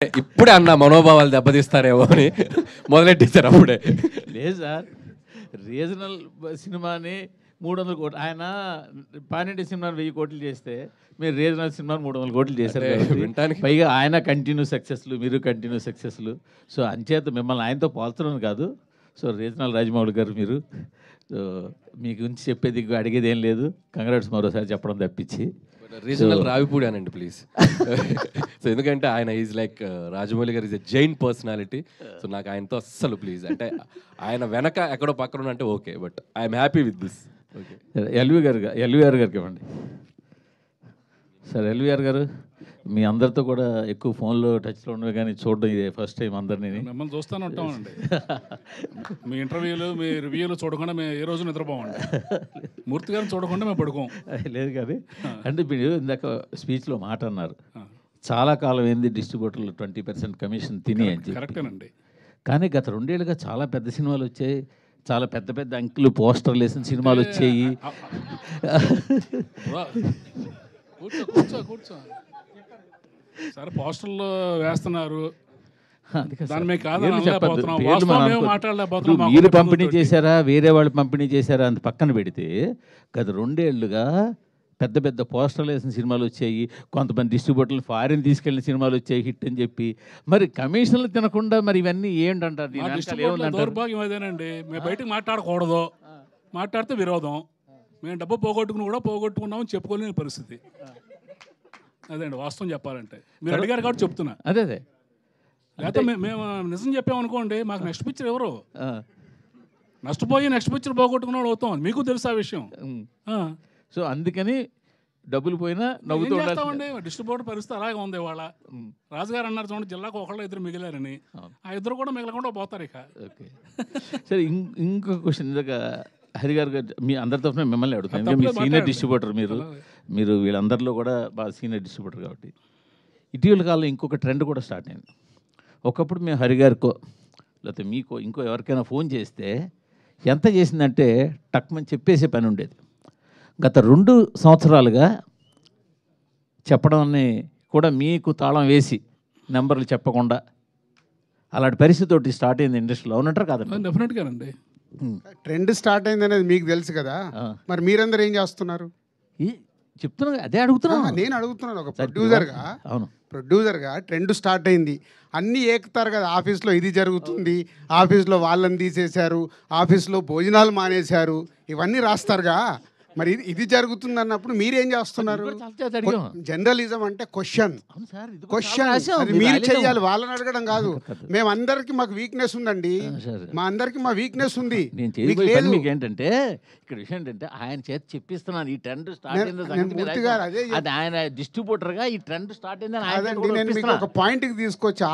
ఇప్పుడే అన్న మనోభావాలు దెబ్బతీస్తారేమో అని మొదలెట్టేశారు అప్పుడే. లేదు సార్, రీజనల్ సినిమాని 300 కోట్లు, ఆయన పానింటి సినిమాని 1000 కోట్లు చేస్తే మీరు రీజనల్ సినిమాని 300 కోట్లు చేశారు. వినటానికి పైగా ఆయన కంటిన్యూ సక్సెస్లు, మీరు కంటిన్యూ సక్సెస్లు. సో అంచేత మిమ్మల్ని ఆయనతో పోల్చడం కాదు. సో రీజనల్ రాజమౌళి గారు మీరు, సో మీ గురించి చెప్పేది అడిగేది ఏం లేదు. కంగ్రాట్స్ మరోసారి చెప్పడం తప్పించి. రీజనల్ రావిపూడి అనండి ప్లీజ్. సో ఎందుకంటే ఆయన ఈజ్ లైక్ రాజమౌళి గారు is a Jain personality. So నాకు ఆయనతో అస్సలు ప్లీజ్, అంటే ఆయన వెనక ఎక్కడో పక్కన అంటే okay, but I'm happy with this. Okay, LVR గారికి ఇవ్వండి సార్. ఎల్వీఆర్ గారు మీ అందరితో కూడా ఎక్కువ ఫోన్లో టచ్లో ఉండవు, కానీ చూడడం ఇదే ఫస్ట్ టైం అందరినీ. మిమ్మల్ని చూస్తూనే ఉంటామండి. మీ ఇంటర్వ్యూలు, మీ రివ్యూలు చూడకుండా మేము ఏ రోజు నిద్రపోమండి. మూర్తి గారిని చూడకుండా మేము పడుకోం. లేదు కానీ అంటే మీరు ఇందాక స్పీచ్లో మాట అన్నారు, చాలా కాలం ఏంది డిస్ట్రిబ్యూటర్లు 20% కమిషన్ తిని అని చెప్పి. కరెక్టేనండి. కానీ గత 2 ఏళ్ళుగా చాలా పెద్ద సినిమాలు వచ్చాయి, చాలా పెద్ద పెద్ద అంకులు పోస్టర్లు వేసిన సినిమాలు వచ్చాయి. కూర్చో కూర్చో కూర్చో సరే, పోస్టర్లు వేస్తున్నారు, మీరు పంపిణీ చేశారా, వేరే వాళ్ళు పంపిణీ చేశారా అని పక్కన పెడితే గత 2 ఏళ్ళుగా పెద్ద పెద్ద పోస్టర్లు వేసిన సినిమాలు వచ్చాయి. కొంతమంది డిస్ట్రిబ్యూటర్లు ఫారిన్ తీసుకెళ్ళిన సినిమాలు వచ్చాయి హిట్ అని చెప్పి. మరి కమిషన్లు తినకుండా మరి ఇవన్నీ ఏంటంటారు? దౌర్భాగ్యం అదేనండి. మేము బయటకు మాట్లాడకూడదు, మాట్లాడితే విరోధం. మేము డబ్బు పోగొట్టుకున్నామని చెప్పుకోలేని పరిస్థితి. అదేండి వాస్తవం చెప్పాలంటే. మీరు అడిగారు కాబట్టి చెప్తున్నా. అదే లేకపోతే మేము నిజం చెప్పామనుకోండి, మాకు నెక్స్ట్ పిక్చర్ ఎవరు నష్టపోయి నెక్స్ట్ పిక్చర్ పోగొట్టుకున్నాడు అవుతాం. మీకు తెలుసు ఆ విషయం. సో అందుకని డబ్బులు పోయినా నవ్వుతూ ఉంటామండి. డిస్ట్రిబ్యూటర్ పరిస్థితి అలాగే ఉంది ఇవాళ. రాజుగారు అన్నారు చూడండి, జిల్లాకు 1-2 మిగిలారని. ఆ 2 కూడా మిగలకుండా పోతారు ఇక. ఓకే సరే, ఇంకొక క్వశ్చన్. ఇందాక హరి గారు మీ అందరి తరఫున మిమ్మల్ని అడుగుతాను. మీ సీనియర్ డిస్ట్రిబ్యూటర్ మీరు వీళ్ళందరిలో కూడా బాగా సీనియర్ డిస్ట్రిబ్యూటర్ కాబట్టి. ఇటీవల కాలంలో ఇంకొక ట్రెండ్ కూడా స్టార్ట్ అయింది. ఒకప్పుడు మేము హరి గారికో లేకపోతే మీకో ఇంకో ఎవరికైనా ఫోన్ చేస్తే ఎంత చేసిందంటే టక్మని చెప్పేసే పని ఉండేది. గత 2 సంవత్సరాలుగా చెప్పడం కూడా మీకు తాళం వేసి నెంబర్లు చెప్పకుండా అలాంటి పరిస్థితి స్టార్ట్ అయింది ఇండస్ట్రీలో. అవునంటారు కాదండి? డెఫినెట్గా అండి. ట్రెండ్ స్టార్ట్ అయింది అనేది మీకు తెలుసు కదా, మరి మీరందరూ ఏం చేస్తున్నారు? చెప్తున్నా, అదే అడుగుతున్నా. నేను అడుగుతున్నాను ఒక ప్రొడ్యూసర్గా. అవును, ప్రొడ్యూసర్గా ట్రెండ్ స్టార్ట్ అయింది, అన్నీ ఏకుతారు కదా. ఆఫీస్లో ఇది జరుగుతుంది, ఆఫీస్లో వాళ్ళని తీసేశారు, ఆఫీస్లో భోజనాలు మానేశారు, ఇవన్నీ రాస్తారుగా. మరి ఇది జరుగుతుంది అన్నప్పుడు మీరేం చేస్తున్నారు? జర్నలిజం అంటే క్వశ్చన్ అది మీరు చెయ్యాలి, వాళ్ళని అడగడం కాదు. మేమందరికి మాకు వీక్నెస్ ఉందండి, మా అందరికి మా వీక్నెస్ ఉంది. మీకు ఏంటంటే ఇక్కడ విషయం ఏంటంటే ఆయన చేతి చెప్పిస్తున్నాను, ఈ ట్రెండ్ స్టార్ట్ అయింది. అది ఆయన డిస్ట్రిబ్యూటర్ గా ఈ ట్రెండ్ స్టార్ట్ అయింది. నేను మీకు ఒక పాయింట్ కి తీసుకొచ్చి,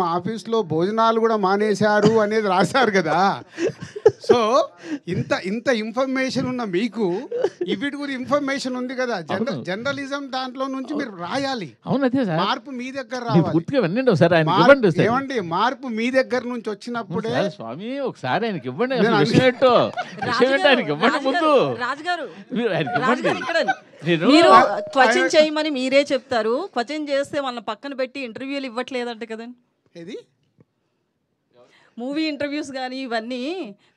మా ఆఫీస్లో భోజనాలు కూడా మానేశారు అనేది రాశారు కదా. సో ఇంత ఇన్ఫర్మేషన్ ఉన్న మీకు ఇవిటి గురి ఇన్ఫర్మేషన్ ఉంది కదా. జర్నలిజం దాంట్లో నుంచి మీరు రాయాలి. మార్పు మీ దగ్గర రావాలి. ఏమండి, మార్పు మీ దగ్గర నుంచి వచ్చినప్పుడే. స్వామి ఒకసారి ఆయనకి ఇవ్వండి, మీరు క్వశ్చన్ చేయమని మీరే చెప్తారు. క్వశ్చన్ చేస్తే వాళ్ళని పక్కన పెట్టి ఇంటర్వ్యూలు ఇవ్వట్లేదంట కదండి. ఏది మూవీ ఇంటర్వ్యూస్ కానీ ఇవన్నీ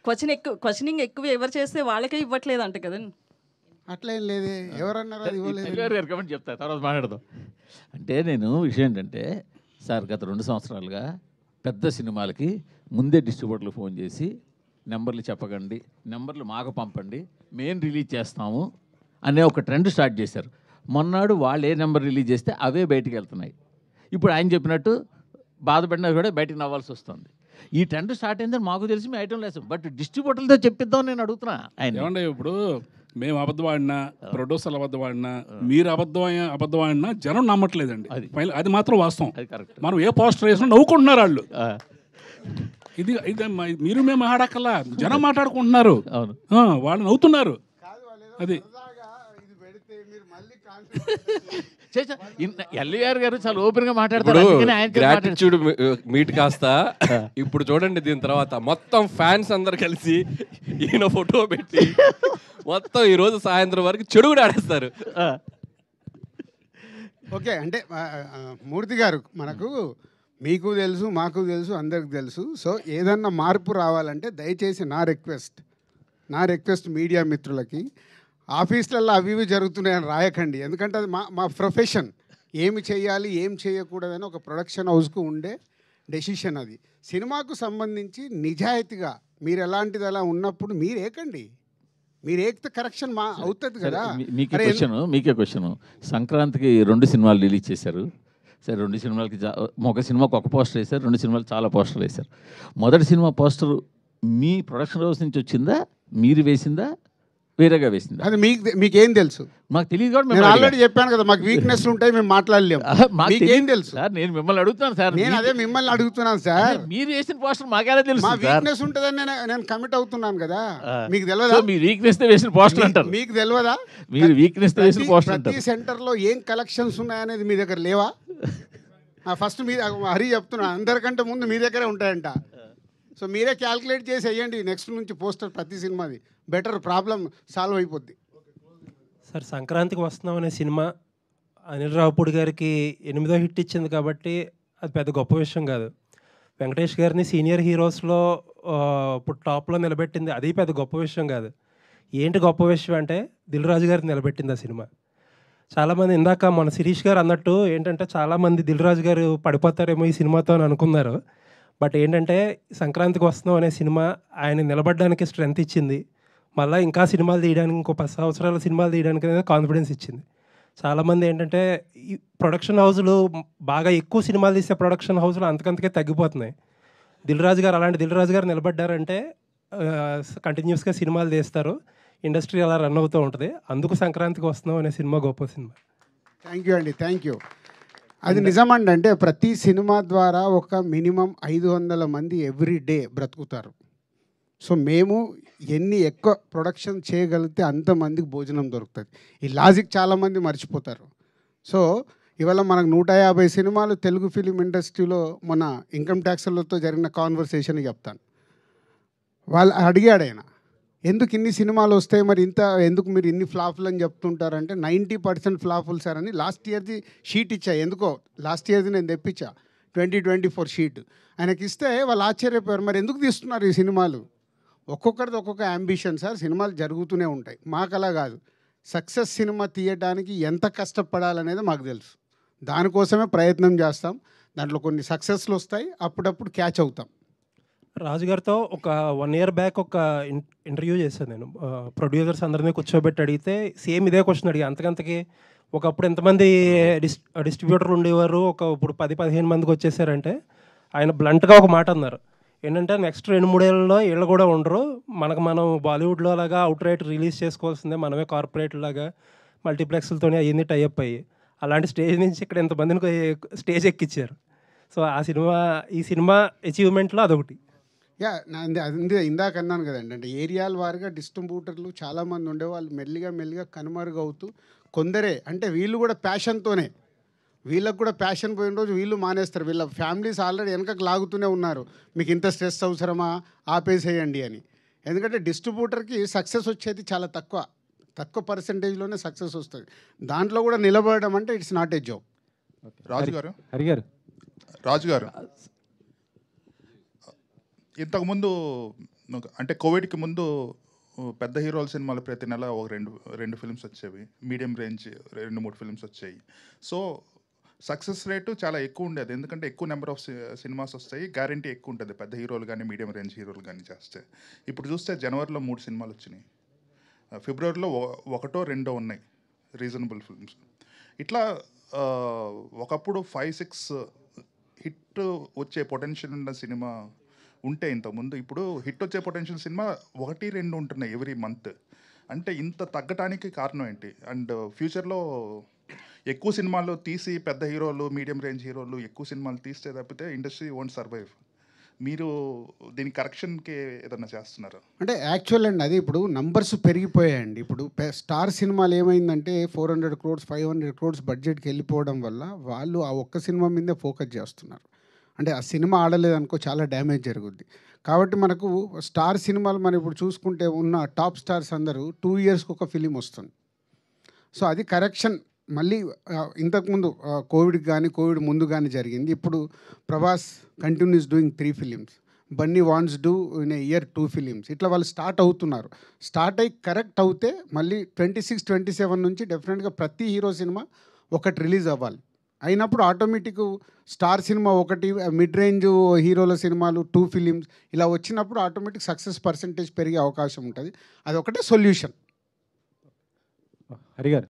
క్వశ్చనింగ్ ఎక్కువ ఎవరు చేస్తే వాళ్ళకే ఇవ్వట్లేదంట కదండి. అట్లేం లేదే, ఎవరన్నారు? చెప్తా తర్వాత మాట్లాడదాం. అంటే నేను విషయం ఏంటంటే సార్, గత 2 సంవత్సరాలుగా పెద్ద సినిమాలకి ముందే డిస్ట్రిబ్యూటర్లు ఫోన్ చేసి నెంబర్లు చెప్పకండి, నెంబర్లు మాకు పంపండి, మేము రిలీజ్ చేస్తాము అనే ఒక ట్రెండ్ స్టార్ట్ చేశారు. మొన్నాడు వాళ్ళు ఏ నెంబర్ రిలీజ్ చేస్తే అవే బయటికి వెళ్తున్నాయి. ఇప్పుడు ఆయన చెప్పినట్టు బాధపడినా కూడా బయటకు నవ్వాల్సి వస్తుంది. ఈ ట్రెండ్ స్టార్ట్ అయిందని మాకు తెలిసి మేము ఐటమ్ లేదు, బట్ డిస్ట్రిబ్యూటర్లతో చెప్పిద్దాం నేను అడుగుతున్నా. ఏమంటే ఇప్పుడు మేము అబద్ధం ఆడినా, ప్రొడ్యూసర్లు అబద్ధం ఆడినా, మీరు అబద్ధం ఆడినా జనం నమ్మట్లేదండి. అది మాత్రం వాస్తవం. మనం ఏ పోస్టర్ వేసినా నవ్వుకుంటున్నారు వాళ్ళు. ఇది మీరు మేము ఆడక్కల్లా, జనం మాట్లాడుకుంటున్నారు, వాళ్ళు నవ్వుతున్నారు. అది ఎల్వీఆర్ గారు చాలా ఓపెన్ గా మాట్లాడతారు. గ్రాటిట్యూడ్ మీట్ కాస్త ఇప్పుడు చూడండి, దీని తర్వాత మొత్తం ఫ్యాన్స్ అందరు కలిసి ఈయన ఫోటో పెట్టి మొత్తం ఈ రోజు సాయంత్రం వరకు చెడు కూడా ఆడేస్తారు. ఓకే, అంటే మూర్తి గారు మనకు మీకు తెలుసు, మాకు తెలుసు, అందరికి తెలుసు. సో ఏదన్నా మార్పు రావాలంటే దయచేసి నా రిక్వెస్ట్ మీడియా మిత్రులకి, ఆఫీసులలో అవి ఇవి జరుగుతున్నాయని రాయకండి. ఎందుకంటే అది మా ప్రొఫెషన్. ఏమి చేయాలి, ఏం చేయకూడదని ఒక ప్రొడక్షన్ హౌస్కు ఉండే డెసిషన్ అది. సినిమాకు సంబంధించి నిజాయితీగా మీరు ఎలాంటిది అలా ఉన్నప్పుడు మీరు ఏకండి. మీరు ఏకితే కరెక్షన్ అవుతుంది కదా. మీకే క్వశ్చన్, సంక్రాంతికి 2 సినిమాలు రిలీజ్ చేశారు. సరే, 2 సినిమాలకి ఒక సినిమాకి ఒక పోస్టర్ వేశారు, 2 సినిమాలు చాలా పోస్టర్లు వేశారు. మొదటి సినిమా పోస్టర్ మీ ప్రొడక్షన్ హౌస్ నుంచి వచ్చిందా, మీరు వేసిందా, వేరేగా వేసిందా? అది మీకేం తెలుసు? మాకు తెలియదు కూడా. నేను ఆల్రెడీ చెప్పాను కదా, మాకు వీక్నెస్ ఉంటాయి, మేము మాట్లాడలేము. మీకేం తెలుసు సార్? నేను మిమ్మల్ని అడుగుతున్నాను సార్. నేను అదే మిమ్మల్ని అడుగుతున్నాను సార్. మీరు వేసిన పోస్టర్ మాకేలా తెలుసు? మా వీక్నెస్ ఉంటుందని నేను కమిట్ అవుతున్నాను కదా. మీకు తెలియదా? మీ వీక్నెస్ వేసిన పోస్టర్ అంటారు. మీకు తెలియదా? మీరు వీక్నెస్ వేసిన పోస్టర్ అంటారు. ప్రతి సెంటర్లో ఏం కలెక్షన్స్ ఉన్నాయనేది మీ దగ్గర లేవా? ఫస్ట్ మీ హరి చెప్తున్నా, అందరికంటే ముందు మీ దగ్గరే ఉంటాయంట. సో మీరే క్యాల్కులేట్ చేసి వేయండి నెక్స్ట్ నుంచి పోస్టర్ ప్రతి సినిమాది. బెటర్, ప్రాబ్లం సాల్వ్ అయిపోద్ది. సార్, సంక్రాంతికి వస్తున్నాం అనే సినిమా అనిల్ రావుపూడి గారికి 8వ హిట్ ఇచ్చింది కాబట్టి అది పెద్ద గొప్ప విషయం కాదు. వెంకటేష్ గారిని సీనియర్ హీరోస్లో ఇప్పుడు టాప్లో నిలబెట్టింది, అది పెద్ద గొప్ప విషయం కాదు. ఏంటి గొప్ప విషయం అంటే దిల్ రాజు గారిని నిలబెట్టింది ఆ సినిమా. చాలామంది ఇందాక మన శిరీష్ గారు అన్నట్టు ఏంటంటే చాలామంది దిల్ రాజు గారు పడిపోతారేమో ఈ సినిమాతో అని అనుకున్నారు. బట్ ఏంటంటే సంక్రాంతికి వస్తున్నాం అనే సినిమా ఆయన నిలబడడానికి స్ట్రెంత్ ఇచ్చింది. మళ్ళీ ఇంకా సినిమాలు తీయడానికి, ఇంకో 10 సంవత్సరాల సినిమాలు తీయడానికి అనేది కాన్ఫిడెన్స్ ఇచ్చింది. చాలామంది ఏంటంటే ఈ ప్రొడక్షన్ హౌస్లు బాగా ఎక్కువ సినిమాలు తీసే ప్రొడక్షన్ హౌస్లు అంతకంతకే తగ్గిపోతున్నాయి. దిల్ రాజు గారు నిలబడ్డారంటే కంటిన్యూస్గా సినిమాలు తీస్తారు, ఇండస్ట్రీ అలా రన్ అవుతూ ఉంటుంది. అందుకు సంక్రాంతికి వస్తున్నాం అనే సినిమా గొప్ప సినిమా. థ్యాంక్ యూ అండి, థ్యాంక్ యూ. అది నిజమండి. అంటే ప్రతి సినిమా ద్వారా ఒక మినిమం 500 మంది ఎవ్రీ డే బ్రతుకుతారు. సో మేము ఎన్ని ఎక్కువ ప్రొడక్షన్ చేయగలిగితే అంతమందికి భోజనం దొరుకుతుంది. ఈ లాజిక్ చాలామంది మర్చిపోతారు. సో ఇవాళ మనకు 150 సినిమాలు తెలుగు ఫిలిం ఇండస్ట్రీలో మన ఇన్కమ్ ట్యాక్స్లతో జరిగిన కాన్వర్సేషన్ చెప్తాను. వాళ్ళు అడిగాడు ఆయన, ఎందుకు ఇన్ని సినిమాలు వస్తాయి, మరి ఎందుకు మీరు ఇన్ని ఫ్లాపులు అని చెప్తుంటారంటే 90% ఫ్లాపులు సార్ అని లాస్ట్ ఇయర్ది షీట్ ఇచ్చా. ఎందుకో లాస్ట్ ఇయర్ది నేను తెప్పించా 2024 షీట్. ఆయనకి ఇస్తే వాళ్ళు ఆశ్చర్యపోయారు, మరి ఎందుకు తీస్తున్నారు ఈ సినిమాలు? ఒక్కొక్కరిది ఒక్కొక్క అంబిషన్ సార్. సినిమాలు జరుగుతూనే ఉంటాయి, మాకు అలా కాదు. సక్సెస్ సినిమా తీయడానికి ఎంత కష్టపడాలనేది మాకు తెలుసు. దానికోసమే ప్రయత్నం చేస్తాం. దాంట్లో కొన్ని సక్సెస్లు వస్తాయి, అప్పుడప్పుడు క్యాచ్ అవుతాం. రాజుగారితో ఒక 1 year బ్యాక్ ఒక ఇంటర్వ్యూ చేశాను నేను. ప్రొడ్యూసర్స్ అందరినీ కూర్చోబెట్టి అడిగితే సేమ్ ఇదే క్వశ్చన్ అడిగా. అంతకంతకి ఒకప్పుడు ఎంతమంది డిస్ట్రిబ్యూటర్లు ఉండేవారు, ఇప్పుడు 10-15 మందికి వచ్చేసారంటే ఆయన బ్లంట్గా ఒక మాట అన్నారు. ఏంటంటే నెక్స్ట్ 2-3 ఏళ్ళలో వీళ్ళు కూడా ఉండరు, మనం బాలీవుడ్లో లాగా అవుట్ రైట్ రిలీజ్ చేసుకోవాల్సిందే, మనమే కార్పొరేట్ లాగా మల్టీప్లెక్స్లతోనే అయ్యింది టైఅప్ అయ్యి. అలాంటి స్టేజ్ నుంచి ఇక్కడ ఎంతమందిని స్టేజ్ ఎక్కించారు. సో ఈ సినిమా అచీవ్మెంట్లో అదొకటి. యా, ఇందాక అన్నాను కదండి, అంటే ఏరియాల వారిగా డిస్ట్రిబ్యూటర్లు చాలామంది ఉండేవాళ్ళు మెల్లిగా కనుమరుగవుతూ కొందరే, అంటే వీళ్ళు కూడా ప్యాషన్తోనే, వీళ్ళకు కూడా ప్యాషన్ పోయిన రోజు వీళ్ళు మానేస్తారు. వీళ్ళ ఫ్యామిలీస్ ఆల్రెడీ వెనకకు లాగుతూనే ఉన్నారు, మీకు ఇంత స్ట్రెస్ అవసరమా, ఆపేసేయండి అని. ఎందుకంటే డిస్ట్రిబ్యూటర్కి సక్సెస్ వచ్చేది చాలా తక్కువ పర్సెంటేజ్లోనే సక్సెస్ వస్తుంది. దాంట్లో కూడా నిలబడడం అంటే ఇట్స్ నాట్ ఏ జాబ్. రాజు గారు ఇంతకుముందు అంటే కోవిడ్కి ముందు పెద్ద హీరోల సినిమాలు ప్రతి నెల ఒక రెండు ఫిల్మ్స్ వచ్చేవి, మీడియం రేంజ్ 2-3 ఫిల్మ్స్ వచ్చాయి. సో సక్సెస్ రేటు చాలా ఎక్కువ ఉండేది, ఎందుకంటే ఎక్కువ నెంబర్ ఆఫ్ సినిమాస్ వస్తాయి, గ్యారంటీ ఎక్కువ ఉంటుంది పెద్ద హీరోలు కానీ మీడియం రేంజ్ హీరోలు కానీ చేస్తే. ఇప్పుడు చూస్తే జనవరిలో 3 సినిమాలు వచ్చినాయి, ఫిబ్రవరిలో 1-2 ఉన్నాయి రీజనబుల్ ఫిల్మ్స్. ఇట్లా ఒకప్పుడు 5-6 హిట్ వచ్చే పొటెన్షియల్ ఉన్న సినిమా ఉంటే ఇంతకుముందు, ఇప్పుడు హిట్ వచ్చే పొటెన్షియల్ సినిమా 1-2 ఉంటున్నాయి ఎవ్రీ మంత్. అంటే ఇంత తగ్గటానికి కారణం ఏంటి? అండ్ ఫ్యూచర్లో ఎక్కువ సినిమాలు తీసి పెద్ద హీరోలు మీడియం రేంజ్ హీరోలు ఎక్కువ సినిమాలు తీస్తే తప్పితే ఇండస్ట్రీ వోంట్ సర్వైవ్. మీరు దీని కరెక్షన్కి ఏదన్నా చేస్తున్నారు? అంటే యాక్చువల్ అండి, అది ఇప్పుడు నంబర్స్ పెరిగిపోయాయండి. ఇప్పుడు స్టార్ సినిమాలు ఏమైందంటే 400 crores 500 crores బడ్జెట్కి వెళ్ళిపోవడం వల్ల వాళ్ళు ఆ ఒక్క సినిమా మీదే ఫోకస్ చేస్తున్నారు. అంటే ఆ సినిమా ఆడలేదనుకో చాలా డ్యామేజ్ జరుగుద్ది. కాబట్టి మనకు స్టార్ సినిమాలు మనం ఇప్పుడు చూసుకుంటే ఉన్న టాప్ స్టార్స్ అందరూ 2 yearsకి ఒక ఫిలిం వస్తుంది. సో అది కరెక్షన్ మళ్ళీ ఇంతకుముందు కోవిడ్కి కానీ కోవిడ్ ముందు కానీ జరిగింది. ఇప్పుడు Prabhas continuous doing 3 films, Bunny wants do in a year 2 films. ఇట్లా వాళ్ళు స్టార్ట్ అవుతున్నారు. స్టార్ట్ అయ్యి కరెక్ట్ అవుతే మళ్ళీ 26, 27 నుంచి డెఫినెట్గా ప్రతి హీరో సినిమా ఒకటి రిలీజ్ అవ్వాలి. అయినప్పుడు ఆటోమేటిక్ స్టార్ సినిమా ఒకటి, మిడ్ రేంజ్ హీరోల సినిమాలు 2 ఫిలిమ్స్ ఇలా వచ్చినప్పుడు ఆటోమేటిక్ సక్సెస్ పర్సంటేజ్ పెరిగే అవకాశం ఉంటుంది. అదొకటే సొల్యూషన్. హరి గారు